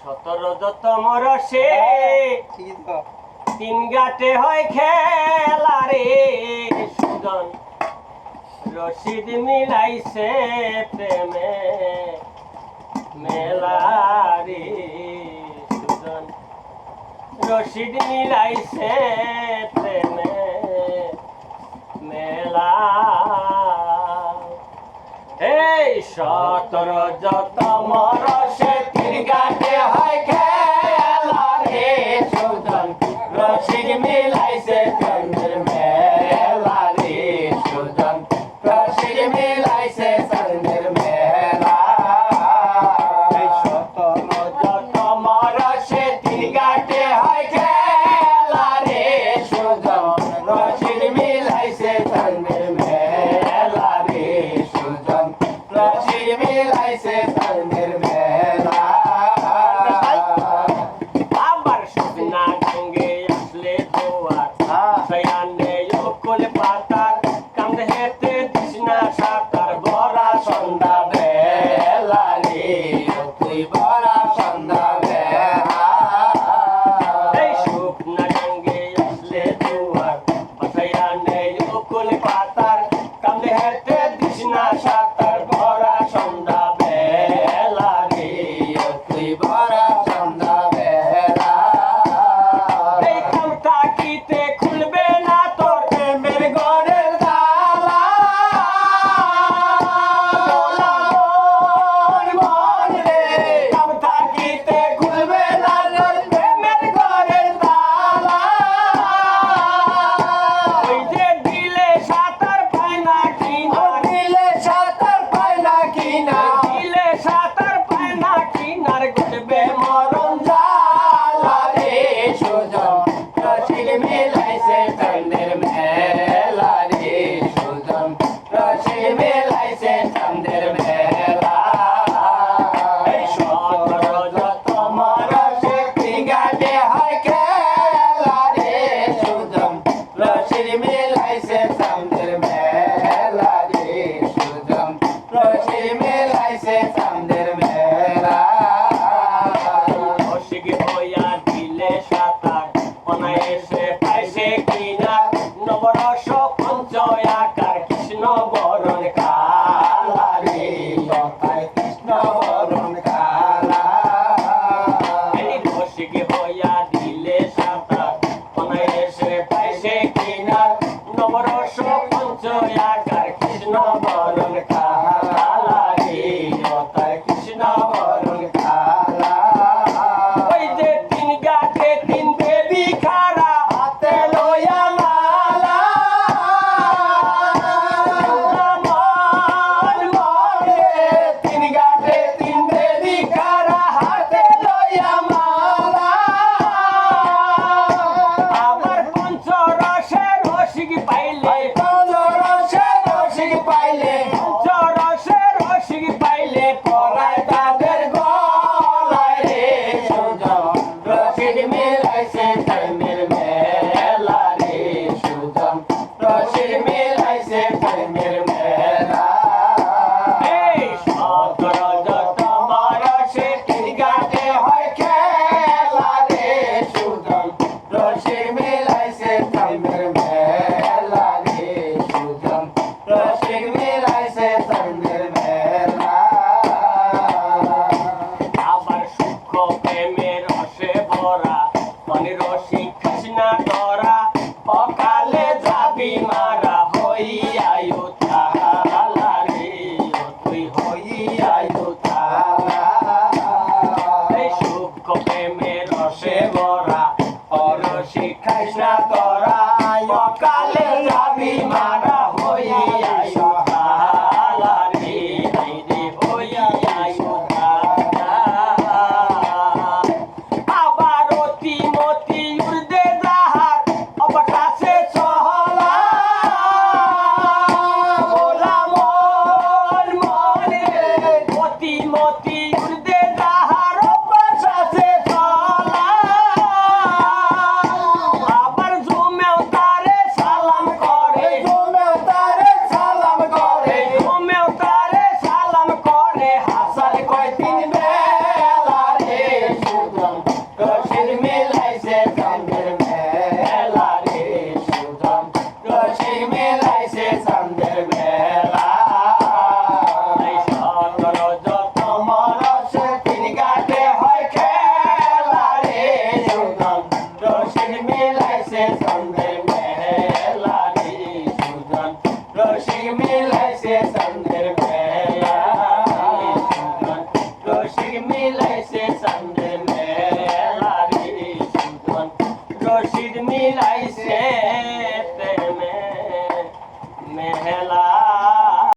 17তম রসে তিন ঘাটে হয় খেলা রে সুজন রশিদ মিলাইছে প্রেমে মেলা রে সুজন রশিদ মিলাইছে প্রেমে মেলা এই 17তম রসে তিন ঘাটে হয় খেলা রে সুজন রশিদ মিলাইছে প্রেমের মেলা রে সুজন রশিদ মিলাইছে প্রেমের মেলা এই 17তম রসে তিন ঘাটে হয় খেলা রে সুজন রশিদ মিলাইছে প্রেমের মেলা রে সুজন রশিদ মিলাইছে প্রেমের মেলা আবার শুকনা গঙ্গে আসলে দোয়ার সয়ানে কুল পাতার কান্দে হেতে তৃষ্ণা সাতার ভরা সন্ধ্যা বেলা রে তুই ভরা সন্ধ্যা বেলা এই শুকনা গঙ্গে আসলে দোয়ার সয়ানে কুল পাতার কান্দে হেতে তৃষ্ণা সাতার ভরা সন্ধ্যা বেলা রে তুই ভরা সন্ধ্যা বেলা এই কামটা কিতে খুলবে না তোর প্রেমের ঘরের তালা মন রে কামটা কিতে খুলবে না তোর প্রেমের ঘরের তালা ওই যে দিলে সাতার পায় না কিনা দিলে সাতার পায় না কিনা দিলে সাতার পায় না কিনার ঘটবে মরণ জ্বালা রে সুজন রশিদ মিলাইছে প্রেমের মেলা রে সুজন রশিদ মিলাইছে প্রেমের মেলা এই 17তম রসে তিন ঘাটে হয় খেলা রে সুজন রশিদ মিলাইছে প্রেমের মেলা রে সুজন রশিদ মিলাইছে প্রেমের মেলা রশিদ হইয়া দিলে সাতার অনায়াসে পাইছে কিনা নবরস পঞ্চ আকার কৃষ্ণ বরণ কালা রে কৃষ্ণ বরণ কালা এই রশিদ হইয়া দিলে সাতার অনায়াসে পাইছে কিনা নবরস পঞ্চ আকার কৃষ্ণ বরণ কালা রে কৃষ্ণ বরণ কালা ওই যে তিন ঘাটে তিন দেবী খারা হাতে লইয়া মালা মন রে তিন ঘাটে তিন দেবী খারা হাতে লইয়া মালা আবার পঞ্চরসে রসিক পাইলে পঞ্চরসে রসিক পাইলে পঞ্চরসে রসিক পাইলে পরায় তাদের গলায় রে সুজন রশিদ মিলাইছে প্রেমের মেলা রে সুজন রশিদ মিলাইছে প্রেমের মেলা এই 17তম রসে তিন ঘাটে হয় খেলা রে সুজন রশিদ মিলাইছে প্রেমের মেলা রে সুজন রশিদ মিলাইছে প্রেমের মেলা আবার সুখ প্রেমের রসে ভরা মনে রসিক কৃষ্ণা ধরা অকালে যাবি মারা হইয়ায়ু তালা রে তুই হইয়ায়ু তালা এই সুখ প্রেমের রসে ভরা অরসিক কৃষ্ণা ধরা অকালে যাবি মারা হইয়ায়ু তালা রে হইয়ায়ু তালা মিলাইছে চন্দ্রের মেলা রে সুজন রশি মিলাইছে চন্দ্রের মেলা রে সুজন রশি মিলাইছে চন্দ্রের